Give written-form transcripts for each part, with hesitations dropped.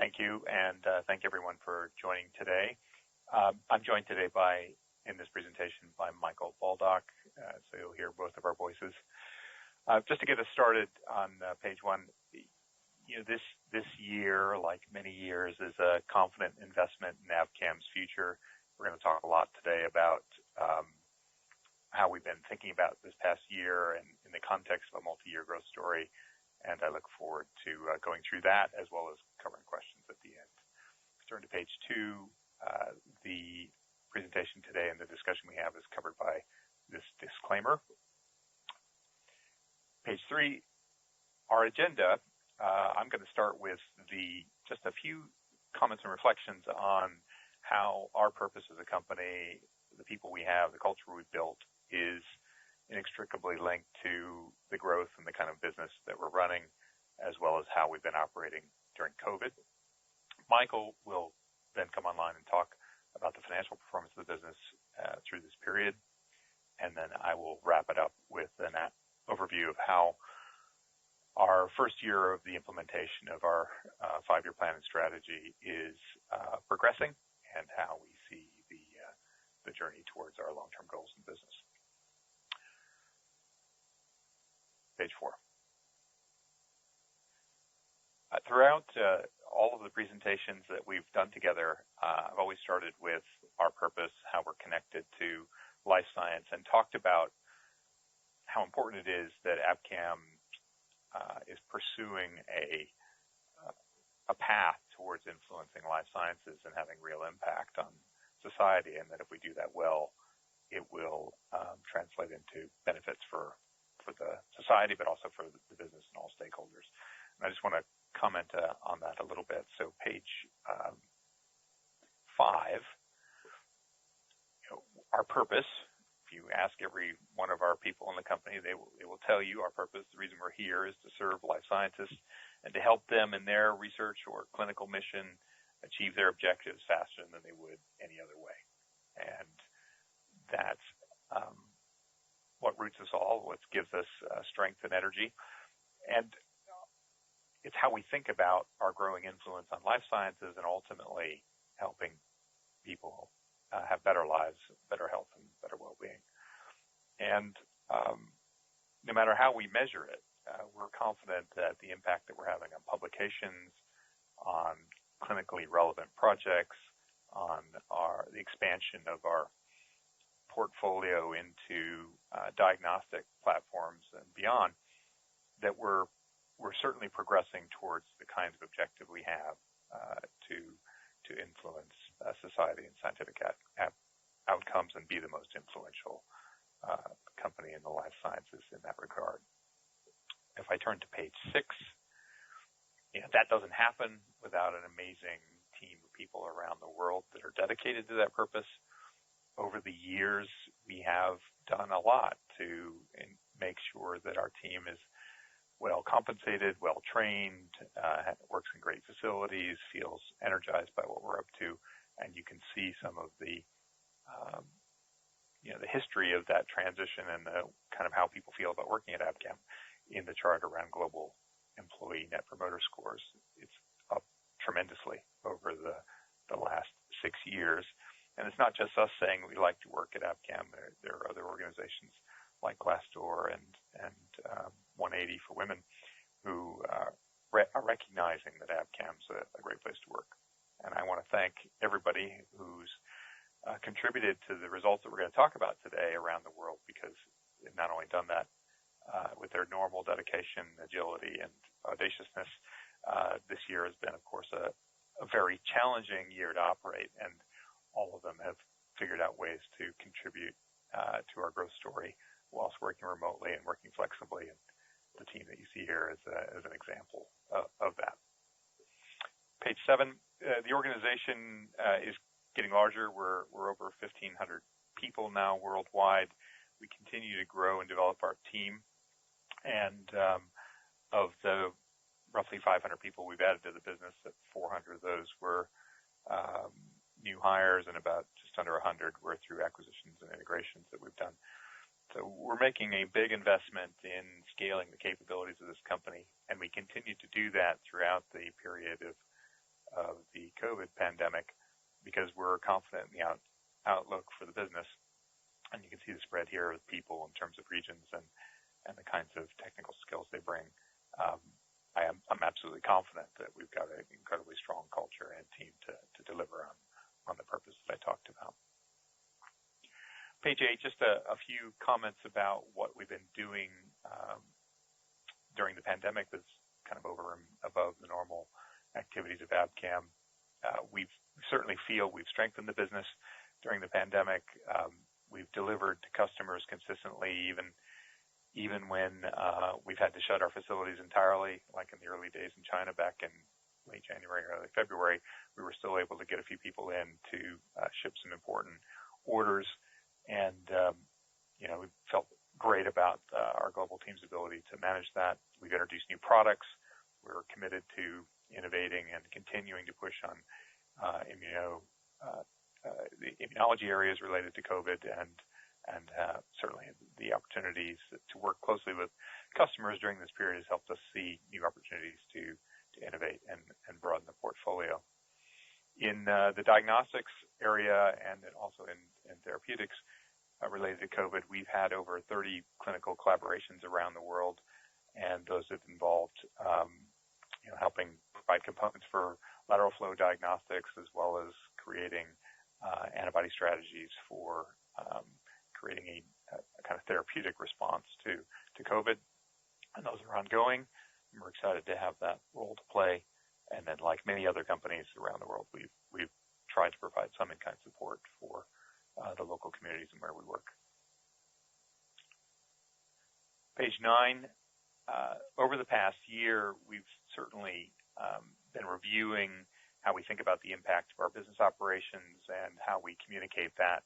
Thank you, and thank everyone for joining today. I'm joined today in this presentation by Michael Baldock, so you'll hear both of our voices. Just to get us started on page one, this year, like many years, is a confident investment in Abcam's future. We're going to talk a lot today about how we've been thinking about this past year and in the context of a multi-year growth story. And I look forward to going through that as well as covering questions at the end. Turn to page two. The presentation today and the discussion we have is covered by this disclaimer. Page three, our agenda. I'm going to start with just a few comments and reflections on how our purpose as a company, the people we have, the culture we've built is inextricably linked to the growth and the kind of business that we're running, as well as how we've been operating during COVID. Michael will then come online and talk about the financial performance of the business through this period, and then I will wrap it up with an overview of how our first year of the implementation of our five-year plan and strategy is progressing, and how we see the journey towards our long-term goals in business. Page four. Throughout all of the presentations that we've done together, I've always started with our purpose, how we're connected to life science, and talked about how important it is that Abcam is pursuing a path towards influencing life sciences and having real impact on society, and that if we do that well, it will translate into benefits for the society, but also for the business and all stakeholders. And I just want to comment on that a little bit. So page 5, our purpose. If you ask every one of our people in the company, they will tell you our purpose. The reason we're here is to serve life scientists and to help them in their research or clinical mission achieve their objectives faster than they would any other way. And that's what roots us all, what gives us strength and energy. And it's how we think about our growing influence on life sciences and ultimately helping people have better lives, better health, and better well-being. And no matter how we measure it, we're confident that the impact that we're having on publications, on clinically relevant projects, on the expansion of our portfolio into diagnostic platforms and beyond, that we're certainly progressing towards the kinds of objective we have to influence society and scientific outcomes and be the most influential company in the life sciences in that regard. If I turn to page 6, that doesn't happen without an amazing team of people around the world that are dedicated to that purpose. Over the years, we have done a lot to make sure that our team is well compensated, well trained, works in great facilities, feels energized by what we're up to, and you can see some of the history of that transition and the kind of how people feel about working at Abcam in the chart around global employee net promoter scores. It's up tremendously over the last 6 years. And it's not just us saying we like to work at Abcam. There are other organizations like Glassdoor and 180 for Women who are recognizing that Abcam's a great place to work. And I want to thank everybody who's contributed to the results that we're going to talk about today around the world, because they've not only done that with their normal dedication, agility, and audaciousness. This year has been, of course, a very challenging year to operate, and all of them have figured out ways to contribute to our growth story whilst working remotely and working flexibly. And the team that you see here is an example of that. Page 7, the organization is getting larger. We're over 1,500 people now worldwide. We continue to grow and develop our team. And of the roughly 500 people we've added to the business, 400 of those were new hires, and about just under 100 were through acquisitions and integrations that we've done. So we're making a big investment in scaling the capabilities of this company, and we continue to do that throughout the period of of the COVID pandemic because we're confident in the outlook for the business. And you can see the spread here of people in terms of regions and the kinds of technical skills they bring. I'm absolutely confident that we've got an incredibly strong culture and team to deliver on the purpose that I talked about. Page 8, just a few comments about what we've been doing during the pandemic that's kind of over and above the normal activities of Abcam. We certainly feel we've strengthened the business during the pandemic. We've delivered to customers consistently, even when we've had to shut our facilities entirely, like in the early days in China back in late January, early February. We were still able to get a few people in to ship some important orders. And, we felt great about our global team's ability to manage that. We've introduced new products. We're committed to innovating and continuing to push on the immunology areas related to COVID and certainly the opportunities to work closely with customers during this period has helped us see new opportunities to innovate and broaden the portfolio. In the diagnostics area and also in therapeutics related to COVID, we've had over 30 clinical collaborations around the world, and those have involved helping provide components for lateral flow diagnostics as well as creating antibody strategies for creating a kind of therapeutic response to COVID. And those are ongoing. And we're excited to have that role to play. And then, like many other companies around the world, we've tried to provide some in-kind support for the local communities and where we work. Page 9. Over the past year, we've certainly been reviewing how we think about the impact of our business operations and how we communicate that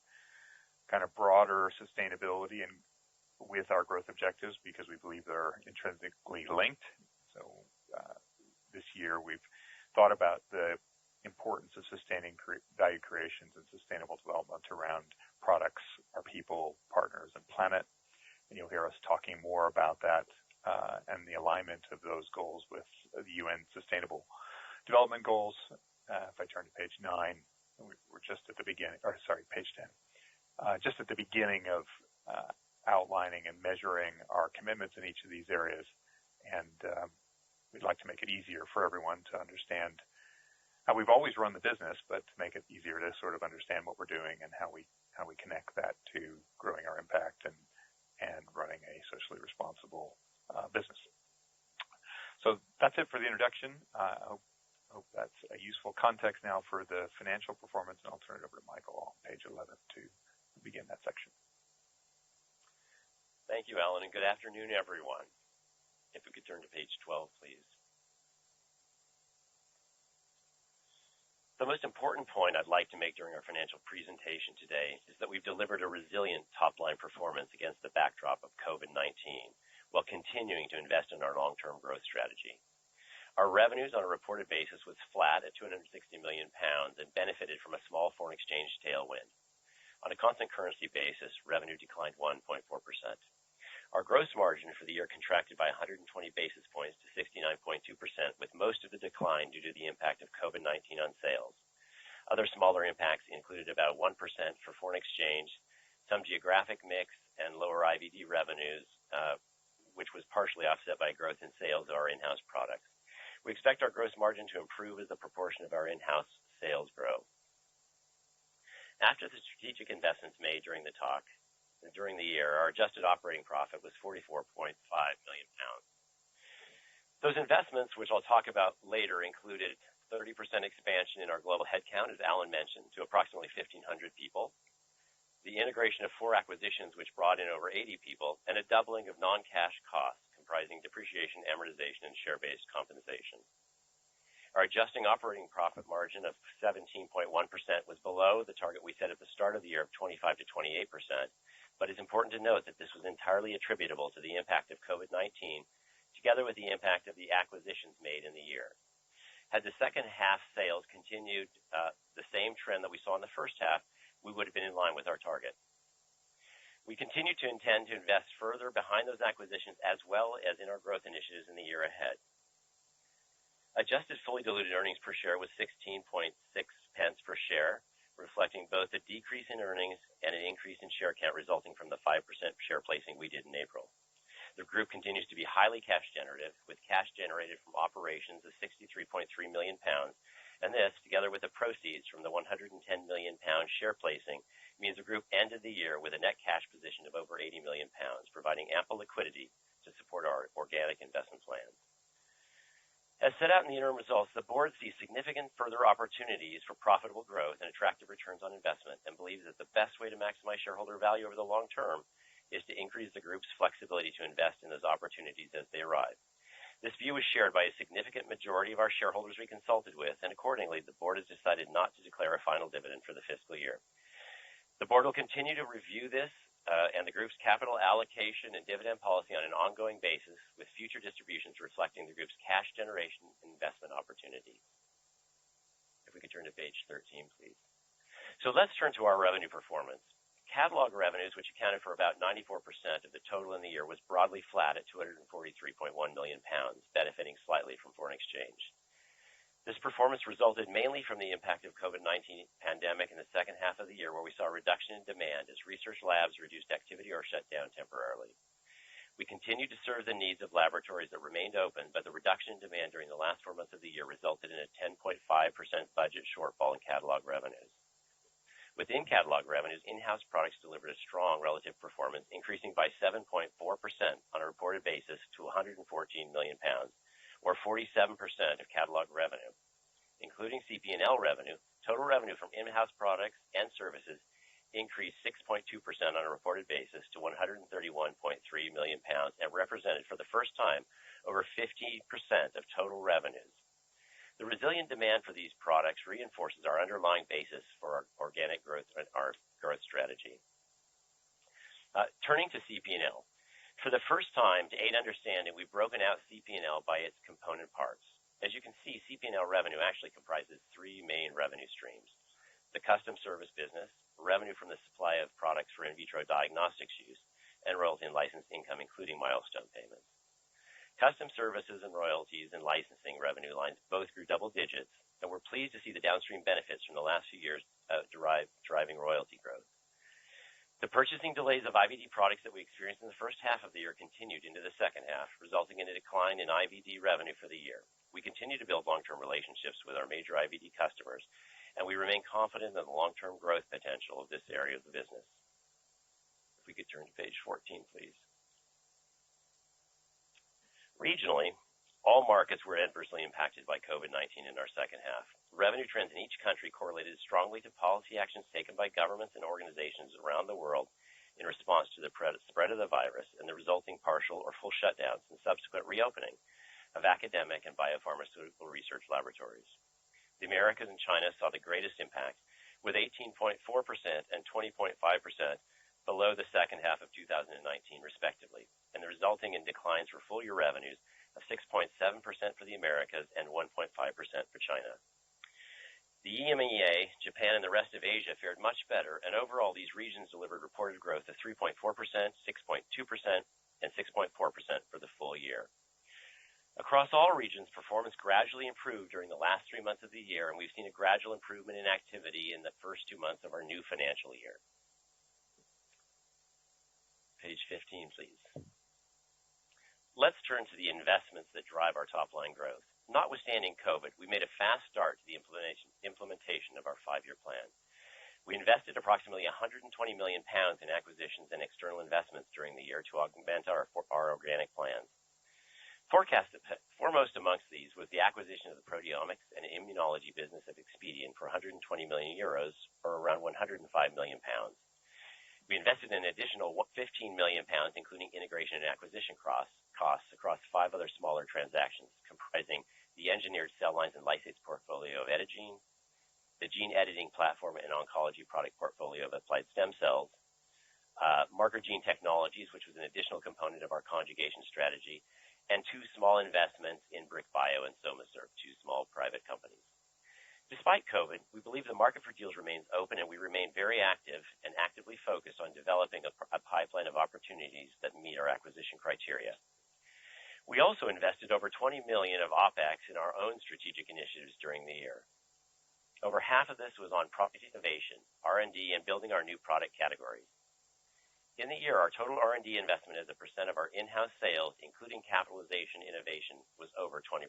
kind of broader sustainability and with our growth objectives, because we believe they're intrinsically linked. So this year we've thought about the importance of sustaining value creations and sustainable development around products, our people, partners, and planet. And you'll hear us talking more about that and the alignment of those goals with the UN Sustainable Development Goals. If I turn to page 9, we're just at the beginning, page 10. Just at the beginning of outlining and measuring our commitments in each of these areas. And we'd like to make it easier for everyone to understand how we've always run the business, but to make it easier to sort of understand what we're doing and how we connect that to growing our impact and running a socially responsible business. So that's it for the introduction. I hope that's a useful context now for the financial performance, and I'll turn it over to Michael on page 11 to begin that section. Thank you, Alan, and good afternoon, everyone. If we could turn to page 12, please. The most important point I'd like to make during our financial presentation today is that we've delivered a resilient top-line performance against the backdrop of COVID-19 while continuing to invest in our long-term growth strategy. Our revenues on a reported basis was flat at £260 million and benefited from a small foreign exchange tailwind. On a constant currency basis, revenue declined 1.4%. Our gross margin for the year contracted by 120 basis points to 69.2%, with most of the decline due to the impact of COVID-19 on sales. Other smaller impacts included about 1% for foreign exchange, some geographic mix, and lower IVD revenues, which was partially offset by growth in sales of our in-house products. We expect our gross margin to improve as the proportion of our in-house sales grow. After the strategic investments made during the year, our adjusted operating profit was £44.5 million. Those investments, which I'll talk about later, included 30% expansion in our global headcount, as Alan mentioned, to approximately 1,500 people, the integration of 4 acquisitions, which brought in over 80 people, and a doubling of non-cash costs comprising depreciation, amortization, and share-based compensation. Our adjusting operating profit margin of 17.1% was below the target we set at the start of the year of 25 to 28%, but it's important to note that this was entirely attributable to the impact of COVID-19, together with the impact of the acquisitions made in the year. Had the second half sales continued the same trend that we saw in the first half, we would have been in line with our target. We continue to intend to invest further behind those acquisitions as well as in our growth initiatives in the year ahead. Adjusted fully diluted earnings per share was 16.6 pence per share, reflecting both a decrease in earnings and an increase in share count resulting from the 5% share placing we did in April. The group continues to be highly cash generative, with cash generated from operations of 63.3 million pounds, and this, together with the proceeds from the 110 million pound share placing, means the group ended the year with a net cash position of over 80 million pounds, providing ample liquidity to support our organic investment plans. As set out in the interim results, the board sees significant further opportunities for profitable growth and attractive returns on investment, and believes that the best way to maximize shareholder value over the long term is to increase the group's flexibility to invest in those opportunities as they arise. This view is shared by a significant majority of our shareholders we consulted with, and accordingly, the board has decided not to declare a final dividend for the fiscal year. The board will continue to review this and the group's capital allocation and dividend policy on an ongoing basis, with future distributions reflecting the group's cash generation and investment opportunities. If we could turn to page 13, please. So let's turn to our revenue performance. Catalog revenues, which accounted for about 94% of the total in the year, was broadly flat at 243.1 million pounds, benefiting slightly from foreign exchange. This performance resulted mainly from the impact of COVID-19 pandemic in the second half of the year, where we saw a reduction in demand as research labs reduced activity or shut down temporarily. We continued to serve the needs of laboratories that remained open, but the reduction in demand during the last 4 months of the year resulted in a 10.5% budget shortfall in catalog revenues. Within catalog revenues, in-house products delivered a strong relative performance, increasing by 7.4% on a reported basis to 114 million pounds, or 47% of catalog revenue. Including CP&L revenue, total revenue from in-house products and services increased 6.2% on a reported basis to 131.3 million pounds, and represented for the first time over 50% of total revenues. The resilient demand for these products reinforces our underlying basis for our organic growth and our growth strategy. Turning to CP&L. For the first time, to aid understanding, we've broken out CP&L by its component parts. As you can see, CP&L revenue actually comprises 3 main revenue streams: the custom service business, revenue from the supply of products for in vitro diagnostics use, and royalty and license income, including milestone payments. Custom services and royalties and licensing revenue lines both grew double digits, and we're pleased to see the downstream benefits from the last few years driving royalty growth. The purchasing delays of IVD products that we experienced in the first half of the year continued into the second half, resulting in a decline in IVD revenue for the year. We continue to build long-term relationships with our major IVD customers, and we remain confident in the long-term growth potential of this area of the business. If we could turn to page 14, please. Regionally, all markets were adversely impacted by COVID-19 in our second half. Revenue trends in each country correlated strongly to policy actions taken by governments and organizations around the world in response to the spread of the virus and the resulting partial or full shutdowns and subsequent reopening of academic and biopharmaceutical research laboratories. The Americas and China saw the greatest impact, with 18.4% and 20.5% below the second half of 2019, respectively, and the resulting in declines for full-year revenues of 6.7% for the Americas and 1.5% for China. The EMEA, Japan, and the rest of Asia fared much better, and overall these regions delivered reported growth of 3.4%, 6.2%, and 6.4% for the full year. Across all regions, performance gradually improved during the last 3 months of the year, and we've seen a gradual improvement in activity in the first 2 months of our new financial year. Page 15, please. Let's turn to the investments that drive our top-line growth. Notwithstanding COVID, we made a fast start to the implementation of our 5-year plan. We invested approximately 120 million pounds in acquisitions and external investments during the year to augment our organic plans. Foremost amongst these was the acquisition of the proteomics and immunology business of Expedient for 120 million euros, or around 105 million pounds. We invested an additional 15 million pounds, including integration and acquisition costs across 5 other smaller transactions, comprising the engineered cell lines and lysate portfolio of Edagene, the gene editing platform and oncology product portfolio of Applied Stem Cells, Marker Gene Technologies, which was an additional component of our conjugation strategy, and 2 small investments in BrickBio and SomaServe, 2 small private companies. Despite COVID, we believe the market for deals remains open, and we remain very active and actively focused on developing a pipeline of opportunities that meet our acquisition criteria. We also invested over $20 million of OPEX in our own strategic initiatives during the year. Over half of this was on product innovation, R&D, and building our new product categories. In the year, our total R&D investment as a percent of our in-house sales, including capitalization innovation, was over 20%.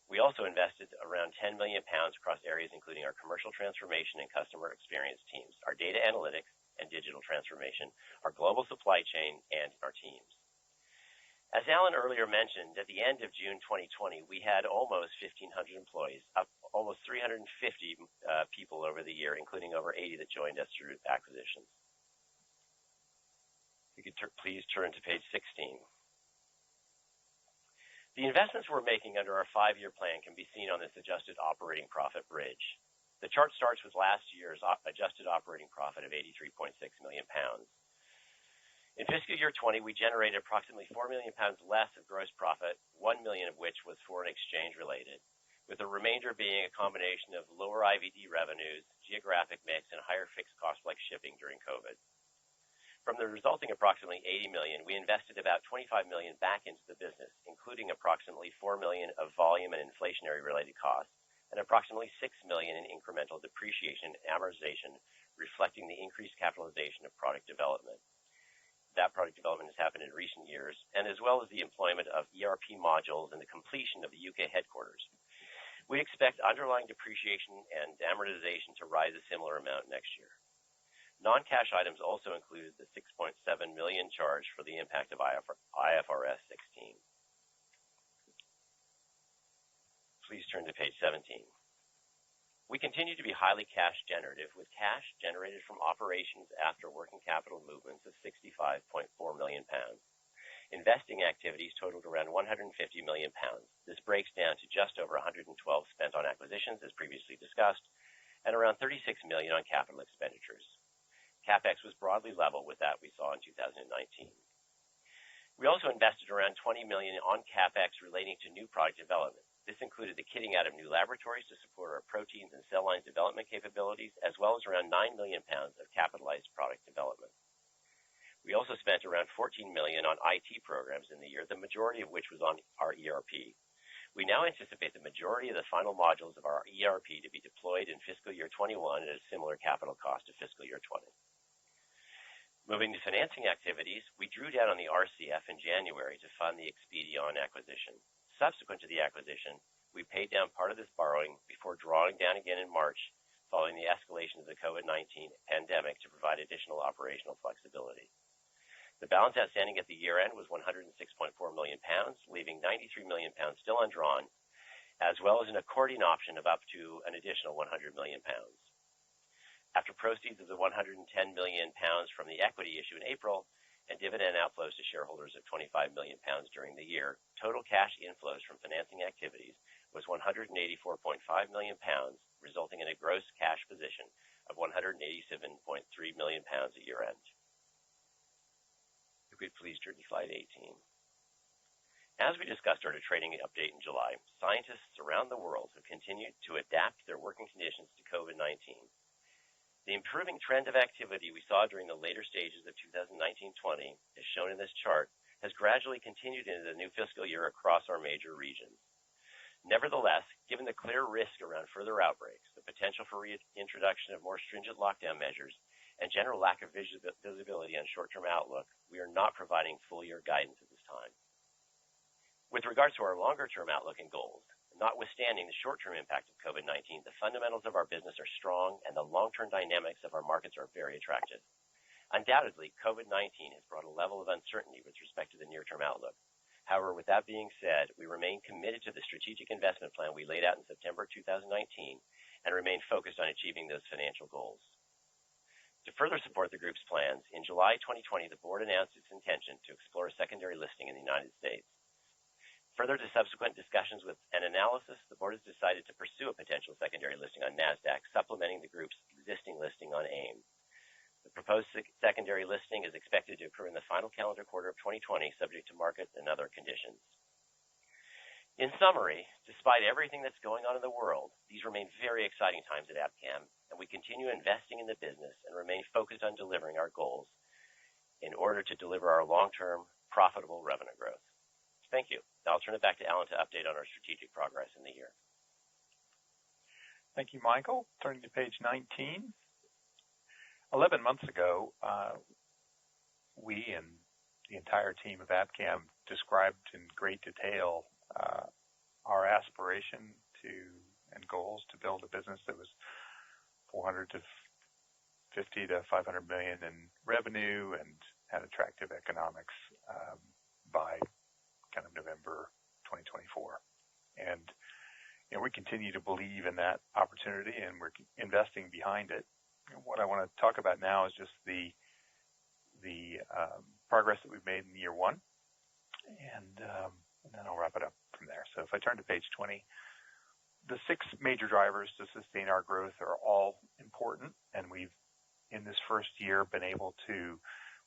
We also invested around £10 million across areas including our commercial transformation and customer experience teams, our data analytics and digital transformation, our global supply chain, and our teams. As Alan earlier mentioned, at the end of June 2020, we had almost 1,500 employees, up almost 350 people over the year, including over 80 that joined us through acquisitions. If you could please turn to page 16. The investments we're making under our 5-year plan can be seen on this adjusted operating profit bridge. The chart starts with last year's adjusted operating profit of £83.6 million. In fiscal year 20, we generated approximately £4 million less of gross profit, $1 million of which was foreign exchange related, with the remainder being a combination of lower IVD revenues, geographic mix, and higher fixed costs like shipping during COVID. From the resulting approximately $80 million, we invested about $25 million back into the business, including approximately $4 million of volume and inflationary related costs, and approximately $6 million in incremental depreciation and amortization, reflecting the increased capitalization of product development. That product development has happened in recent years, and as well as the employment of ERP modules and the completion of the UK headquarters. We expect underlying depreciation and amortization to rise a similar amount next year. Non-cash items also included the $6.7 million charge for the impact of IFRS 16. Please turn to page 17. We continue to be highly cash generative, with cash generated from operations after working capital movements of £65.4 million. Investing activities totaled around £150 million. This breaks down to just over $112 spent on acquisitions, as previously discussed, and around $36 million on capital expenditures. CapEx was broadly level with that we saw in 2019. We also invested around $20 million on CapEx relating to new product development. This included the kitting out of new laboratories to support our proteins and cell line development capabilities, as well as around £9 million of capitalized product development. We also spent around $14 million on IT programs in the year, the majority of which was on our ERP. We now anticipate the majority of the final modules of our ERP to be deployed in fiscal year 21 at a similar capital cost to fiscal year 20. Moving to financing activities, we drew down on the RCF in January to fund the Expedion acquisition. Subsequent to the acquisition, we paid down part of this borrowing before drawing down again in March, following the escalation of the COVID-19 pandemic to provide additional operational flexibility. The balance outstanding at the year end was £106.4 million, leaving £93 million still undrawn, as well as an accordion option of up to an additional £100 million. After proceeds of the £110 million from the equity issue in April, and dividend outflows to shareholders of £25 million during the year, total cash inflows from financing activities was £184.5 million, resulting in a gross cash position of £187.3 million at year end. If we could please turn to slide 18. As we discussed during a trading update in July, scientists around the world have continued to adapt their working conditions to COVID-19. The improving trend of activity we saw during the later stages of 2019-20, as shown in this chart, has gradually continued into the new fiscal year across our major regions. Nevertheless, given the clear risk around further outbreaks, the potential for reintroduction of more stringent lockdown measures, and general lack of visibility on short-term outlook, we are not providing full-year guidance at this time. With regards to our longer-term outlook and goals, notwithstanding the short-term impact of COVID-19, the fundamentals of our business are strong and the long-term dynamics of our markets are very attractive. Undoubtedly, COVID-19 has brought a level of uncertainty with respect to the near-term outlook. However, with that being said, we remain committed to the strategic investment plan we laid out in September 2019 and remain focused on achieving those financial goals. To further support the group's plans, in July 2020, the board announced its intention to explore a secondary listing in the United States. Further to subsequent discussions with an analysis, the board has decided to pursue a potential secondary listing on NASDAQ, supplementing the group's existing listing on AIM. The proposed secondary listing is expected to occur in the final calendar quarter of 2020, subject to market and other conditions. In summary, despite everything that's going on in the world, these remain very exciting times at Abcam, and we continue investing in the business and remain focused on delivering our goals in order to deliver our long-term profitable revenue growth. Thank you. Now I'll turn it back to Alan to update on our strategic progress in the year. Thank you, Michael. Turning to page 19. 11 months ago, we and the entire team of Abcam described in great detail our aspiration to and goals to build a business that was 400 to 50 to 500 million in revenue and had attractive economics by kind of November 2024. And we continue to believe in that opportunity, and we're investing behind it. And what I want to talk about now is just the progress that we've made in year one, and then I'll wrap it up from there. So if I turn to page 20, the 6 major drivers to sustain our growth are all important, and we've, in this first year, been able to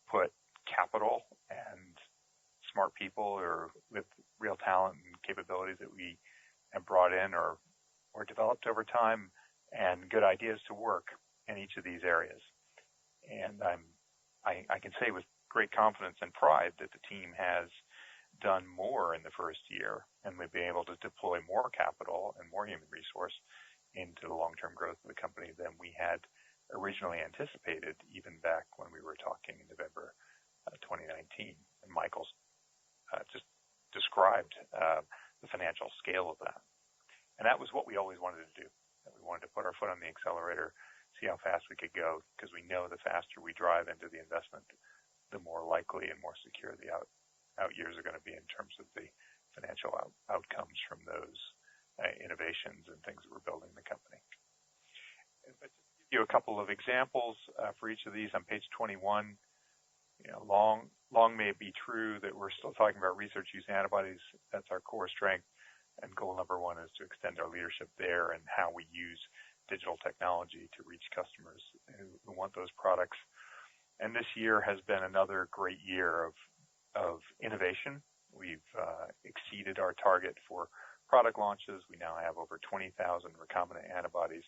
put capital and smart people or with real talent and capabilities that we have brought in or developed over time and good ideas to work in each of these areas. And I can say with great confidence and pride that the team has done more in the first year, and we've been able to deploy more capital and more human resource into the long-term growth of the company than we had originally anticipated, even back when we were talking in November 2019. And Michael's just described the financial scale of that. And that was what we always wanted to do. That we wanted to put our foot on the accelerator, see how fast we could go, because we know the faster we drive into the investment, the more likely and more secure the out years are going to be in terms of the financial outcomes from those innovations and things that we're building in the company. But to give you a couple of examples for each of these on page 21, long may it be true that we're still talking about research use antibodies. That's our core strength. And goal number 1 is to extend our leadership there and how we use digital technology to reach customers who want those products. And this year has been another great year of innovation. We've exceeded our target for product launches. We now have over 20,000 recombinant antibodies,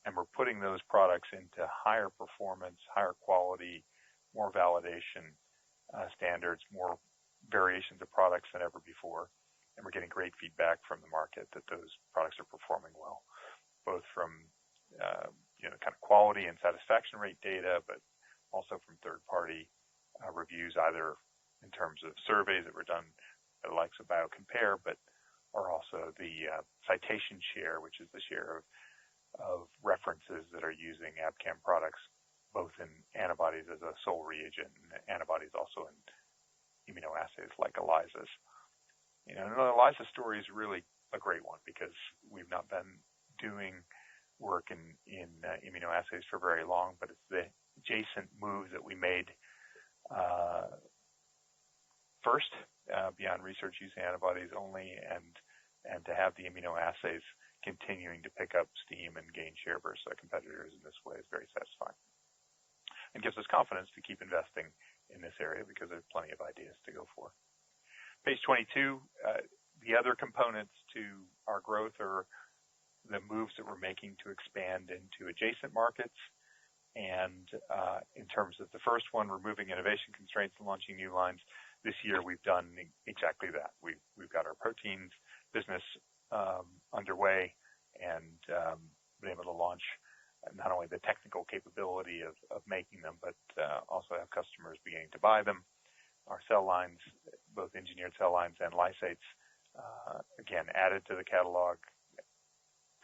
and we're putting those products into higher performance, higher quality, more validation standards, more variations of products than ever before. And we're getting great feedback from the market that those products are performing well, both from kind of quality and satisfaction rate data, but also from third-party reviews, either in terms of surveys that were done by the likes of BioCompare, or also the citation share, which is the share of references that are using Abcam products, both in antibodies as a sole reagent and antibodies also in immunoassays like ELISAs. The ELISA story is really a great one because we've not been doing work in immunoassays for very long, but it's the adjacent moves that we made first beyond research use antibodies only, and to have the immunoassays continuing to pick up steam and gain share versus our competitors in this way is very satisfying and gives us confidence to keep investing in this area because there's plenty of ideas to go for. Page 22, the other components to our growth are the moves that we're making to expand into adjacent markets. And in terms of the first one, removing innovation constraints and launching new lines, this year we've done exactly that. We've got our proteins business underway and been able to launch not only the technical capability of making them, but also have customers beginning to buy them. Our cell lines, both engineered cell lines and lysates, again, added to the catalog.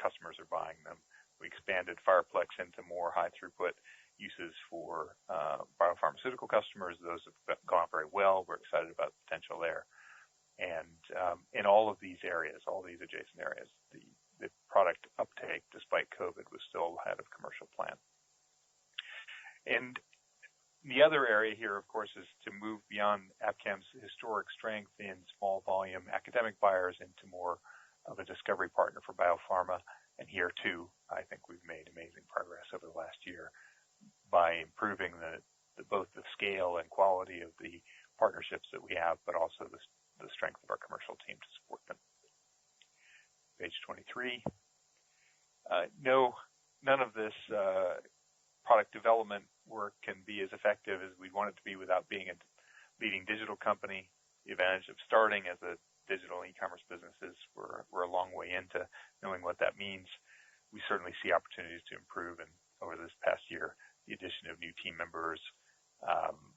Customers are buying them. We expanded Fireplex into more high throughput uses for biopharmaceutical customers. Those have gone very well. We're excited about the potential there. And in all of these areas, all these adjacent areas, the product uptake, despite COVID, was still ahead of commercial plan. And the other area here, of course, is to move beyond Abcam's historic strength in small volume academic buyers into more of a discovery partner for biopharma. And here, too, I think we've made amazing progress over the last year by improving both the scale and quality of the partnerships that we have, but also the strength of our commercial team to support them. Page 23. None of this product development work can be as effective as we want it to be without being a leading digital company. the advantage of starting as a digital e-commerce business is we're a long way into knowing what that means. We certainly see opportunities to improve, and over this past year, the addition of new team members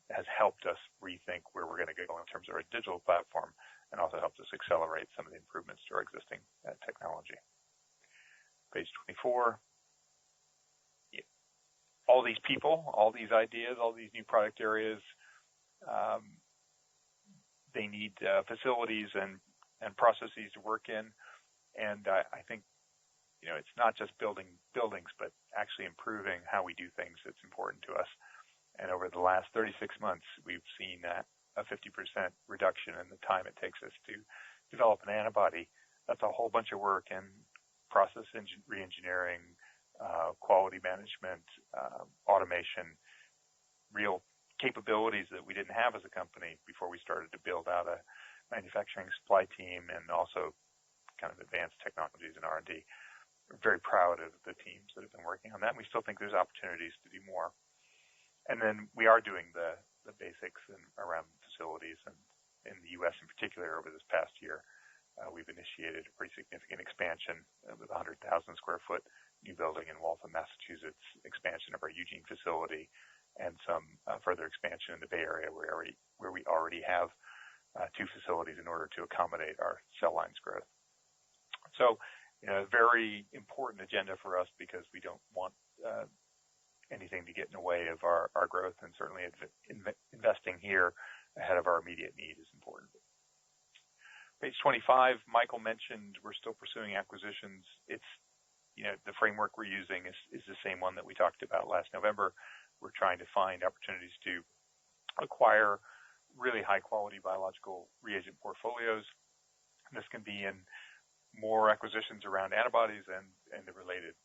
has helped us rethink where we're going to go in terms of our digital platform, and also helped us accelerate some of the improvements to our existing technology. Page 24. All these people, all these ideas, all these new product areas, they need facilities and processes to work in. And I think, it's not just building buildings, but actually improving how we do things that's important to us. And over the last 36 months, we've seen a 50% reduction in the time it takes us to develop an antibody. That's a whole bunch of work in process re-engineering, quality management, automation, real capabilities that we didn't have as a company before we started to build out a manufacturing supply team, and also kind of advanced technologies and R&D. We're very proud of the teams that have been working on that, and we still think there's opportunities to do more. And then we are doing the basics around facilities, and in the U.S. in particular over this past year, we've initiated a pretty significant expansion with a 100,000 square foot new building in Waltham, Massachusetts, expansion of our Eugene facility, and some further expansion in the Bay Area where we already have 2 facilities in order to accommodate our cell lines growth. So, a very important agenda for us, because we don't want anything to get in the way of our growth, and certainly investing here ahead of our immediate need is important. Page 25, Michael mentioned we're still pursuing acquisitions. It's, the framework we're using is the same one that we talked about last November. We're trying to find opportunities to acquire really high-quality biological reagent portfolios. And this can be in more acquisitions around antibodies and the related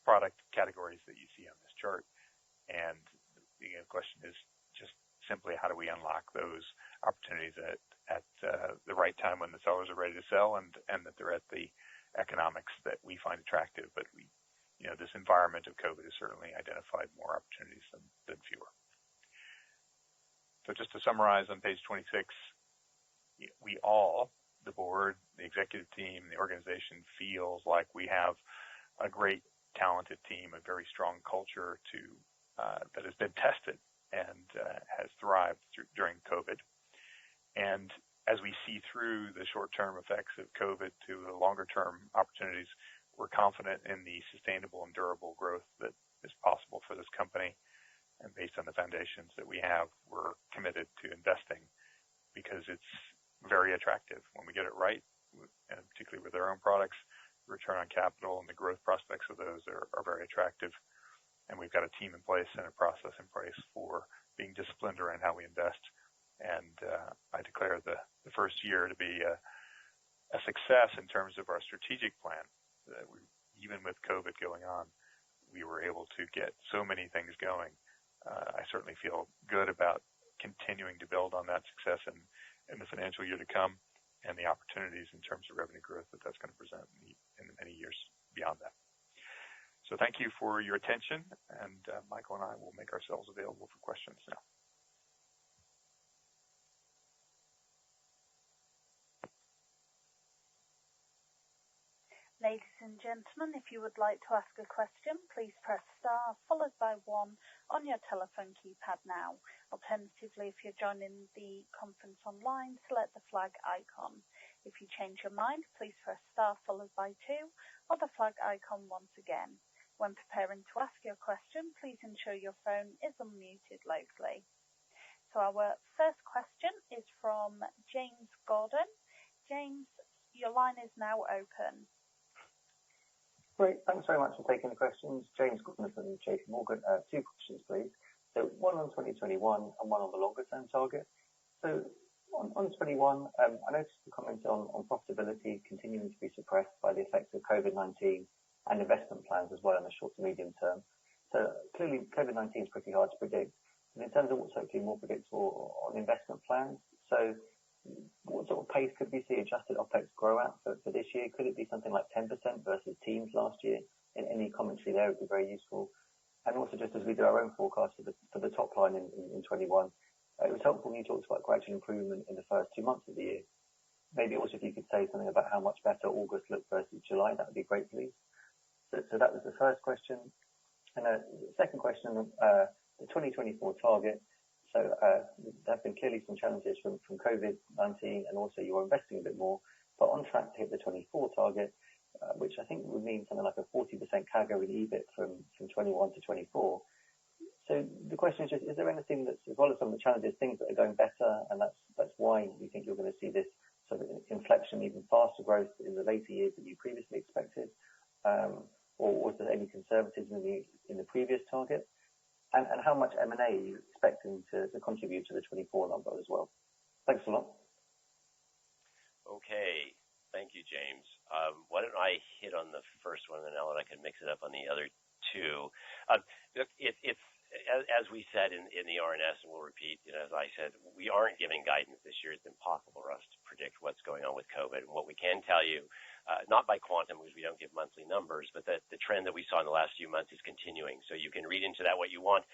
product categories that you see on this chart. And the question is just simply, how do we unlock those opportunities at the right time when the sellers are ready to sell, and that they're at the economics that we find attractive. But this environment of COVID has certainly identified more opportunities than fewer. So just to summarize on page 26, we all, the board, the executive team, the organization, feels like we have a great, talented team, a very strong culture that has been tested and has thrived during COVID. And as we see through the short-term effects of COVID to the longer-term opportunities, we're confident in the sustainable and durable growth that is possible for this company. And based on the foundations that we have, we're committed to investing, because it's very attractive when we get it right, and particularly with our own products. The return on capital and the growth prospects of those are very attractive. And we've got a team in place and a process in place for being disciplined around how we invest. And I declare the first year to be a success in terms of our strategic plan. Even with COVID going on, we were able to get so many things going. I certainly feel good about continuing to build on that success in the financial year to come, and the opportunities in terms of revenue growth that's going to present in the many years beyond that. So thank you for your attention, and Michael and I will make ourselves available for questions now. Ladies and gentlemen, if you would like to ask a question, please press star followed by 1 on your telephone keypad now. Alternatively, if you're joining the conference online, select the flag icon. If you change your mind, please press star followed by 2 or the flag icon once again. When preparing to ask your question, please ensure your phone is unmuted locally. So our first question is from James Gordon. James, your line is now open. Great. Thanks very much for taking the questions. James Gordon from JP Morgan. 2 questions, please. So one on 2021 and one on the longer term target. So on 21, I noticed the comments on profitability continuing to be suppressed by the effects of COVID-19 and investment plans as well in the short to medium term. So clearly COVID-19 is pretty hard to predict. And in terms of what's hopefully more predictable on investment plans, so what sort of pace could we see adjusted OPEX grow at for this year? Could it be something like 10% versus teens last year? And any commentary there would be very useful. And also, just as we do our own forecast for the top line in 21, It was helpful when you talked about gradual improvement in the first 2 months of the year. Maybe also if you could say something about how much better August looked versus July, that would be great, please. So that was the first question. And the second question, the 2024 target. So there have been clearly some challenges from COVID-19, and also you are investing a bit more, but on track to hit the 24 target, which I think would mean something like a 40% CAGR in EBIT from 21 to 24. So the question is just, is there anything that's, as well as some of the challenges, things that are going better, and that's why you think you're going to see this sort of inflection, even faster growth in the later years than you previously expected? Or was there any conservatism in the previous target? And how much M&A are you expecting to contribute to the 24 number as well? Thanks a lot. Okay. Thank you, James. Why don't I hit on the first one, and Ellen, I can mix it up on the other two. Look, it's as we said in the RNS, and we'll repeat, as I said, we aren't giving guidance this year. It's impossible for us to predict what's going on with COVID. And what we can tell you, not by quantum, because we don't give monthly numbers, but that the trend that we saw in the last few months is continuing. So you can read into that what you want.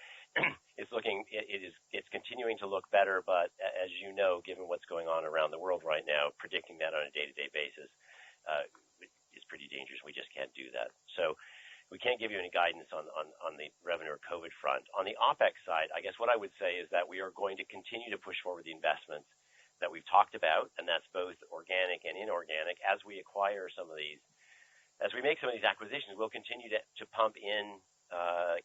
It's continuing to look better, but as you know, given what's going on around the world right now, predicting that on a day-to-day basis is pretty dangerous. We just can't do that. So we can't give you any guidance on the revenue or COVID front. On the OPEX side, I guess what I would say is that we are going to continue to push forward the investments that we've talked about, and that's both organic and inorganic. As we acquire some of these, as we make some of these acquisitions, we'll continue to pump in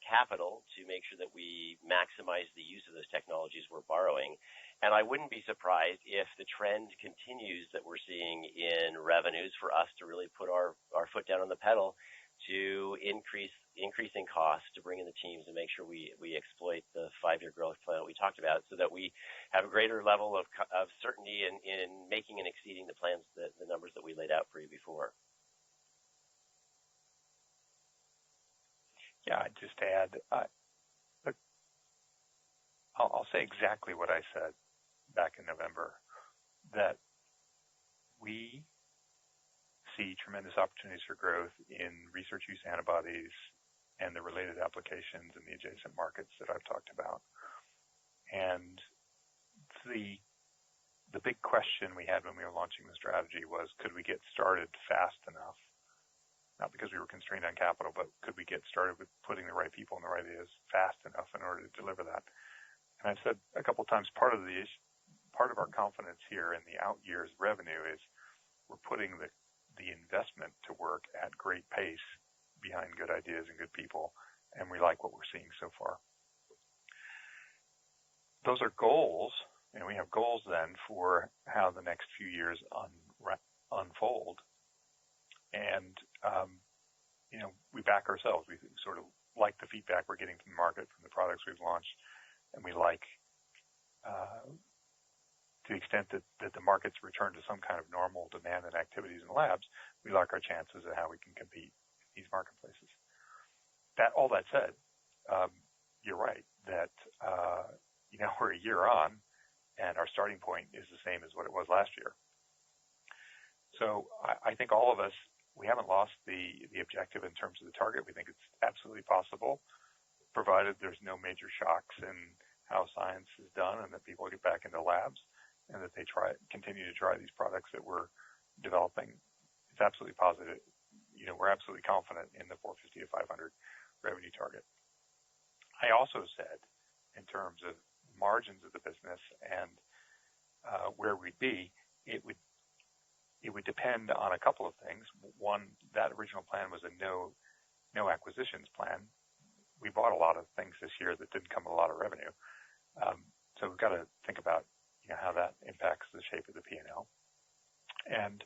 capital to make sure that we maximize the use of those technologies we're borrowing. And I wouldn't be surprised if the trend continues that we're seeing in revenues for us to really put our foot down on the pedal to increasing costs, to bring in the teams and make sure we exploit the 5-year growth plan that we talked about, so that we have a greater level of certainty in making and exceeding the plans, the numbers that we laid out for you before. Yeah, I'd just add, look, I'll say exactly what I said back in November, that we see tremendous opportunities for growth in research use antibodies and the related applications in the adjacent markets that I've talked about. And the big question we had when we were launching the strategy was, could we get started fast enough? Not because we were constrained on capital, but could we get started with putting the right people in the right areas fast enough in order to deliver that? And I've said a couple of times, part of our confidence here in the out years revenue is we're putting the investment to work at great pace behind good ideas and good people, and we like what we're seeing so far. Those are goals, and we have goals then for how the next few years unfold. And, we back ourselves. We sort of like the feedback we're getting from the market, from the products we've launched, and we like, to the extent that the markets return to some kind of normal demand and activities in the labs, we like our chances of how we can compete in these marketplaces. All that said, you're right that, we're a year on, and our starting point is the same as what it was last year. So I think all of us, we haven't lost the objective in terms of the target. We think it's absolutely possible, provided there's no major shocks in how science is done and that people get back into labs and that they continue to try these products that we're developing. It's absolutely positive. We're absolutely confident in the 450 to 500 revenue target. I also said, in terms of margins of the business and where we'd be, it would depend on a couple of things. One, that original plan was a no acquisitions plan. We bought a lot of things this year that didn't come with a lot of revenue. So we've got to think about how that impacts the shape of the P&L. And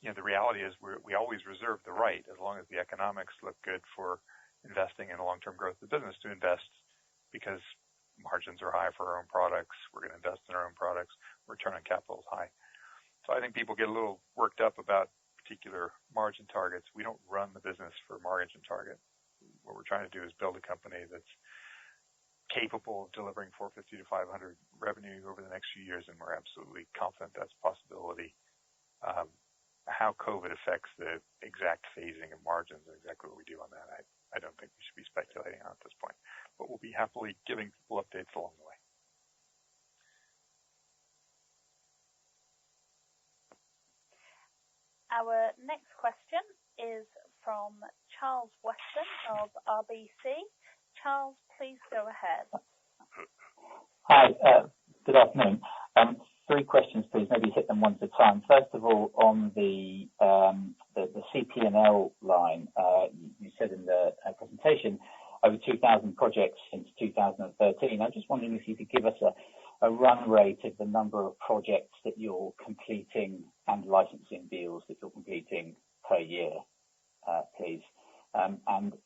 the reality is we always reserve the right, as long as the economics look good for investing in the long-term growth of the business, to invest because margins are high for our own products. We're going to invest in our own products. Return on capital is high. So I think people get a little worked up about particular margin targets. We don't run the business for margin target. What we're trying to do is build a company that's capable of delivering 450 to 500 revenue over the next few years, and we're absolutely confident that's a possibility. how COVID affects the exact phasing of margins and exactly what we do on that, I don't think we should be speculating on at this point. But we'll be happily giving people updates along the way. Our next question is from Charles Weston of RBC. Charles, please go ahead. Hi, good afternoon. 3 questions, please. Maybe hit them one at a time. First of all, on the CP&L line, you said in the presentation over 2,000 projects since 2013. I'm just wondering if you could give us a run rate of the number of projects that you're completing and licensing deals that you're completing per year, please. And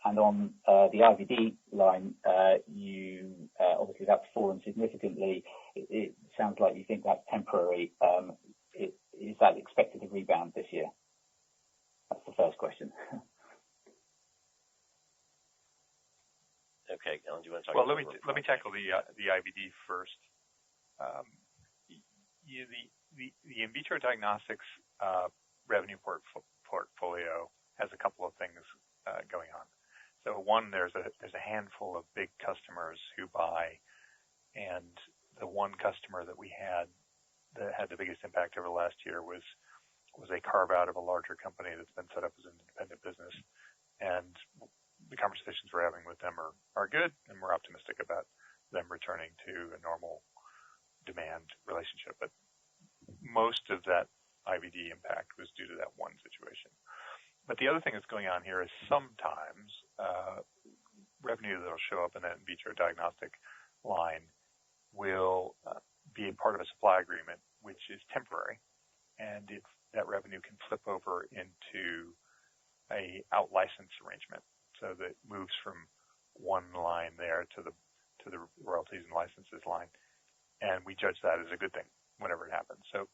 on the IVD line, you obviously that's fallen significantly. It sounds like you think that's temporary. Is that expected to rebound this year? That's the first question. Okay, Alan, do you want to talk? Well, let me tackle the IVD first. The in vitro diagnostics revenue portfolio has a couple of things going on. So one, there's a handful of big customers who buy, and the one customer that we had that had the biggest impact over the last year was a carve out of a larger company that's been set up as an independent business. And the conversations we're having with them are good, and we're optimistic about them returning to a normal demand relationship. But most of that IVD impact was due to that one situation. But the other thing that's going on here is sometimes revenue that will show up in that in vitro diagnostic line will be a part of a supply agreement, which is temporary, and that revenue can flip over into a out-license arrangement. So that moves from one line there to the royalties and licenses line, and we judge that as a good thing whenever it happens. So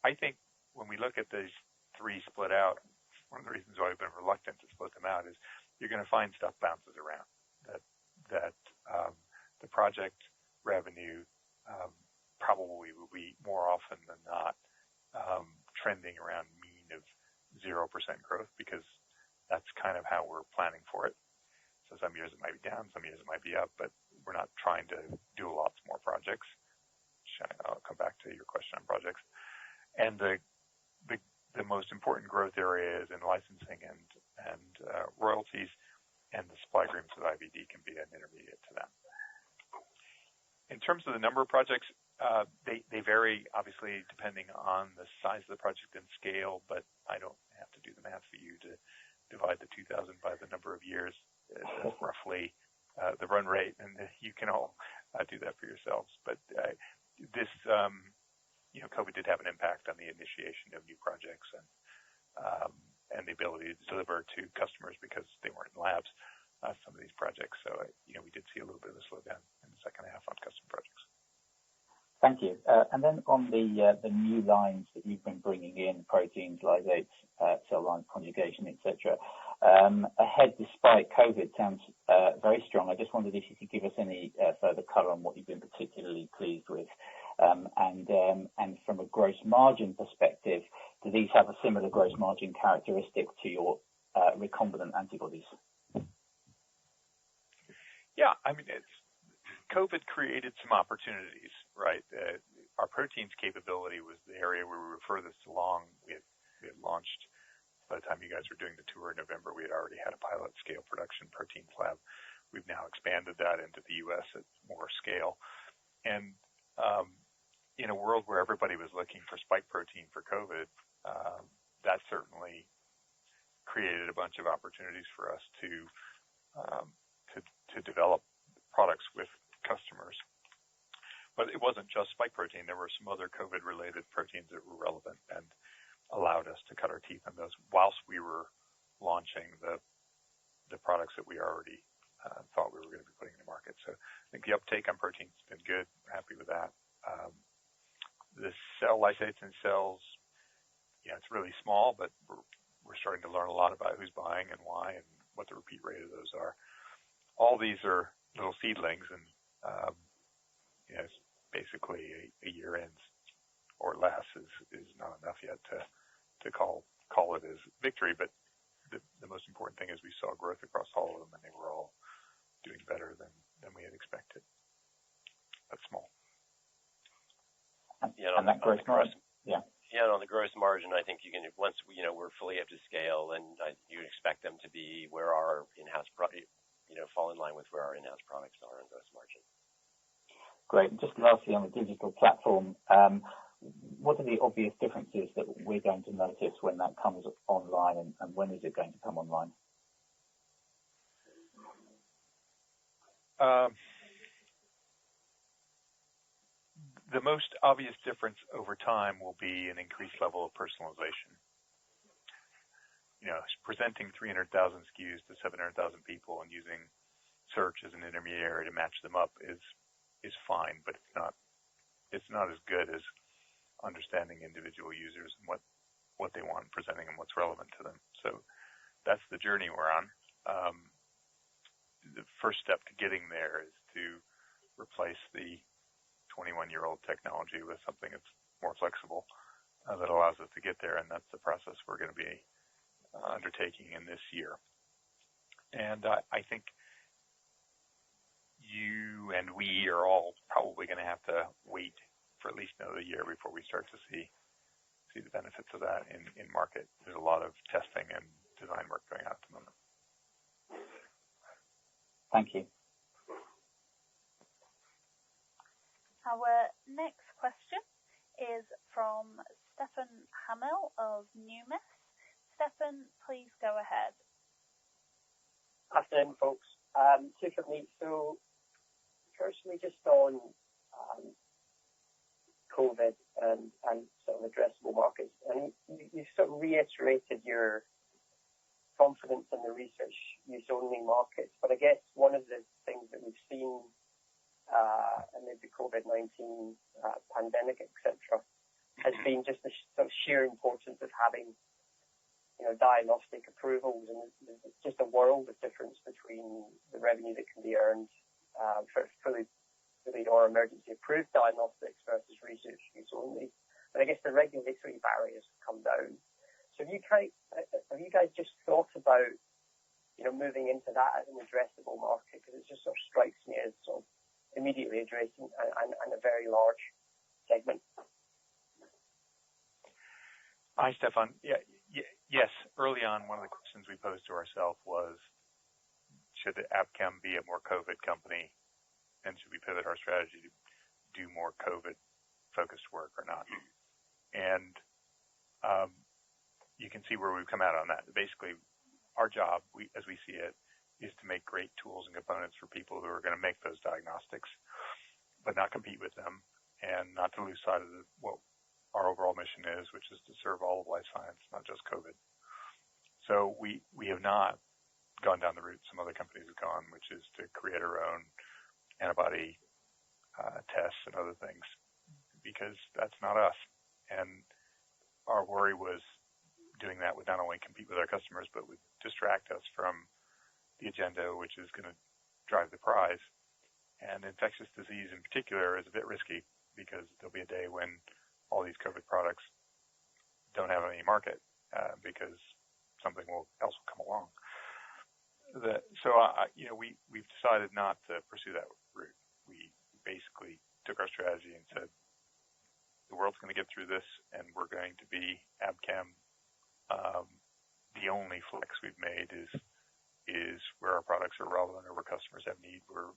I think when we look at these 3 split out, one of the reasons why I've been reluctant to split them out is you're going to find stuff bounces around. That the project revenue probably will be more often than not trending around mean of 0% growth, because that's kind of how we're planning for it. So some years it might be down, some years it might be up, but we're not trying to do lots more projects. I'll come back to your question on projects. And the most important growth area is in licensing and royalties, and the supply agreements with IVD can be an intermediate to them. In terms of the number of projects, they vary, obviously, depending on the size of the project and scale, but I don't have to do the math for you to divide the 2,000 by the number of years. That's roughly the run rate, and you can all do that for yourselves. But this, COVID did have an impact on the initiation of new projects and the ability to deliver to customers because they weren't in labs, some of these projects. So, we did see a little bit of a slowdown in the second half on custom projects. Thank you. And then on the new lines that you've been bringing in, proteins, lysates, cell line conjugation, etc., ahead despite COVID sounds very strong. I just wondered if you could give us any further colour on what you've been particularly pleased with. And from a gross margin perspective, do these have a similar gross margin characteristic to your recombinant antibodies? Yeah, COVID created some opportunities, right? Our proteins capability was the area where we were furthest along. We had launched, by the time you guys were doing the tour in November, we had already had a pilot scale production proteins lab. We've now expanded that into the U.S. at more scale. And in a world where everybody was looking for spike protein for COVID, that certainly created a bunch of opportunities for us to develop products with customers. But it wasn't just spike protein. There were some other COVID-related proteins that were relevant and allowed us to cut our teeth on those whilst we were launching the products that we already thought we were going to be putting in the market. So I think the uptake on proteins has been good. We're happy with that. The cell lysates and cells, it's really small, but we're starting to learn a lot about who's buying and why and what the repeat rate of those are. All these are little seedlings, and it's basically a year in or less is not enough yet to call call it as victory, but the most important thing is we saw growth across all of them, and they were all doing better than we had expected. That's small. And that gross margin, yeah, on the gross margin, I think you can, once we're fully up to scale, and you expect them to be where our in-house fall in line with where our in-house products are in gross margin. Great. Just lastly, on the digital platform, what are the obvious differences that we're going to notice when that comes online, and when is it going to come online? The most obvious difference over time will be an increased level of personalization. Presenting 300,000 SKUs to 700,000 people and using search as an intermediary to match them up is fine, but it's not as good as understanding individual users and what they want, presenting them what's relevant to them. So that's the journey we're on. The first step to getting there is to replace the 21-year-old technology with something that's more flexible that allows us to get there, and that's the process we're going to be undertaking in this year. And I think you and we are all probably going to have to wait for at least another year before we start to see the benefits of that in market. There's a lot of testing and design work going on at the moment. Thank you. Our next question is from Stefan Hamill of Numis. Stefan, please go ahead. Afternoon, folks. Two from me. So, firstly, just on COVID and sort of addressable markets, and you sort of reiterated your confidence in the research use only markets, but I guess one of the things that we've seen amid the COVID-19 pandemic, etc., has been just the sort of sheer importance of having diagnostic approvals, and there's just a world of difference between the revenue that can be earned for fully or emergency approved diagnostics versus research use only. But I guess the regulatory barriers have come down. So have you guys just thought about moving into that as an addressable market? Because it just sort of strikes me as sort of immediately addressing and a very large segment. Hi, Stefan. Yes. Early on, one of the questions we posed to ourselves was, should Abcam be a more COVID company, and should we pivot our strategy to do more COVID-focused work or not? And you can see where we've come out on that. Basically, our job, as we see it, is to make great tools and components for people who are going to make those diagnostics, but not compete with them, and not to lose sight of what our overall mission is, which is to serve all of life science, not just COVID. So we have not gone down the route some other companies have gone, which is to create our own antibody tests and other things, because that's not us. And our worry was doing that would not only compete with our customers, but would distract us from the agenda, which is going to drive the prize. And infectious disease in particular is a bit risky, because there'll be a day when all these COVID products don't have any market because something else will come along. We've decided not to pursue that route. We basically took our strategy and said, the world's going to get through this, and we're going to be Abcam. The only flex we've made is where our products are relevant or where customers have need. We're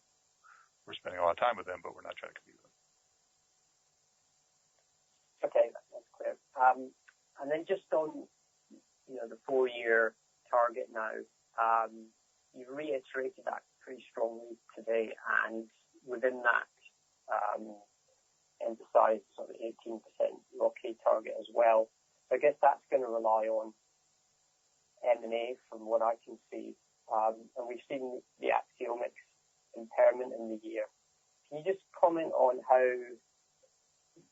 spending a lot of time with them, but we're not trying to compete with them. Okay, that's clear. And then just on the 4-year target now, you reiterated that pretty strongly today, and within that, emphasized sort of 18% ROCE target as well. So I guess that's going to rely on M&A from what I can see. And we've seen the Axiomics impairment in the year. Can you just comment on how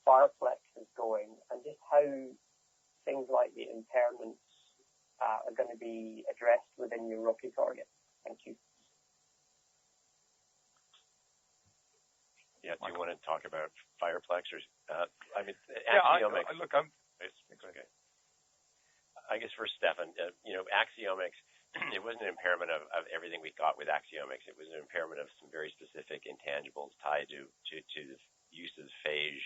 Fireplex is going, and just how things like the impairments are going to be addressed within your ROCE target? Thank you. Yeah, do you want to talk about Fireplex or Axiomics? Look, okay. I guess for Stefan, Axiomics, it wasn't an impairment of everything we got with Axiomics. It was an impairment of some very specific intangibles tied to the use of phage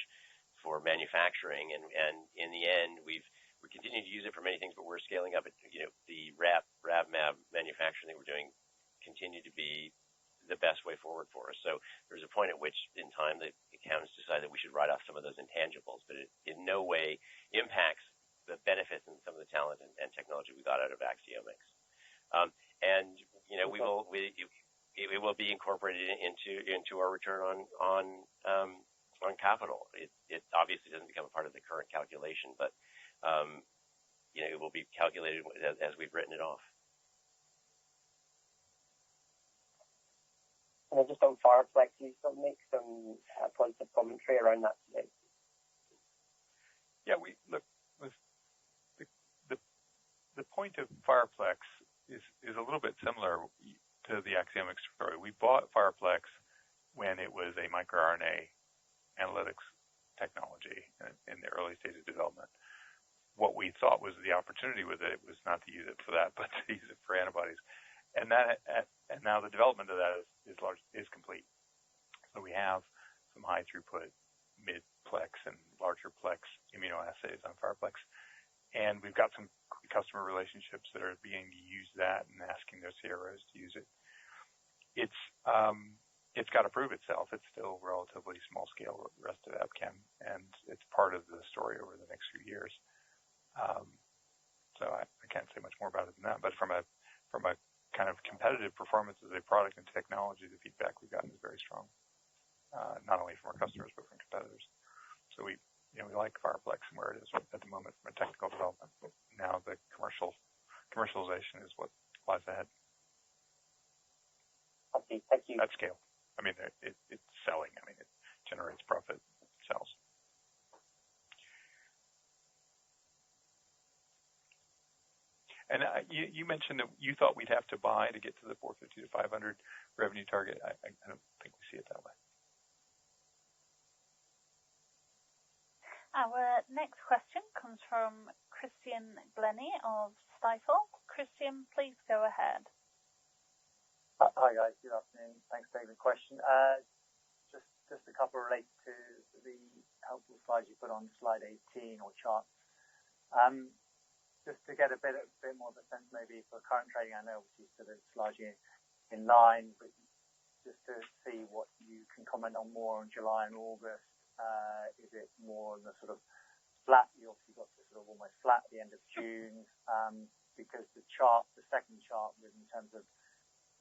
for manufacturing. And in the end, we continue to use it for many things, but we're scaling up. The RAB-MAB manufacturing that we're doing continue to be the best way forward for us. So there's a point at which in time the accountants decide that we should write off some of those intangibles, but it in no way impacts the benefits and some of the talent and technology we got out of Axiomics. It will be incorporated into our return on capital. It obviously doesn't become a part of the current calculation, but it will be calculated as we've written it off. And just on Fireplex, you still make some positive commentary around that today. Yeah, the point of Fireplex is a little bit similar to the Axiomics story. We bought Fireplex when it was a microRNA analytics technology in the early stage of development. What we thought was the opportunity with it was not to use it for that, but to use it for antibodies. And now the development of that is complete. So we have some high throughput, mid-plex, and larger plex immunoassays on Fireplex. And we've got some customer relationships that are beginning to use that and asking their CROs to use it. It's got to prove itself. It's still relatively small scale with the rest of Abcam, and it's part of the story over the next few years. So I can't say much more about it than that. But from a kind of competitive performance as a product and technology, the feedback we've gotten is very strong, not only from our customers but from competitors. So we like Fireplex and where it is at the moment from a technical development. But now the commercialization is what lies ahead. Okay, thank you. At scale. I mean, it's selling. I mean, it generates profit, sells. And you mentioned that you thought we'd have to buy to get to the 450 to 500 revenue target. I don't think we see it that way. Our next question comes from Christian Glennie of Stifel. Christian, please go ahead. Hi guys, good afternoon. Thanks for taking the question. Just a couple related to the helpful slides you put on slide 18 or charts. Just to get a bit more of a sense maybe for current trading, I know obviously sort of it's largely in line, but just to see what you can comment on more on July and August. Is it more on the sort of flat? You obviously got to sort of almost flat at the end of June, because the second chart in terms of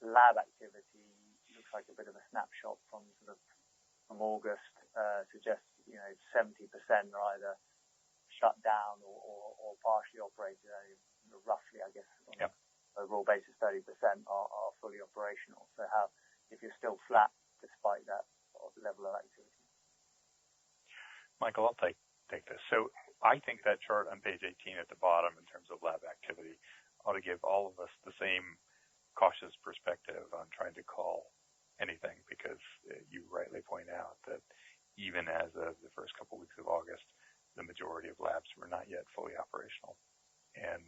lab activity looks like a bit of a snapshot from August, suggests 70% are either shut down or partially operated. Roughly, I guess, on an overall basis, 30% are fully operational. So if you're still flat despite that level of activity? Michael, I'll take this. So I think that chart on page 18 at the bottom in terms of lab activity ought to give all of us the same cautious perspective on trying to call anything, because you rightly point out that even as of the first couple of weeks of August, the majority of labs were not yet fully operational. And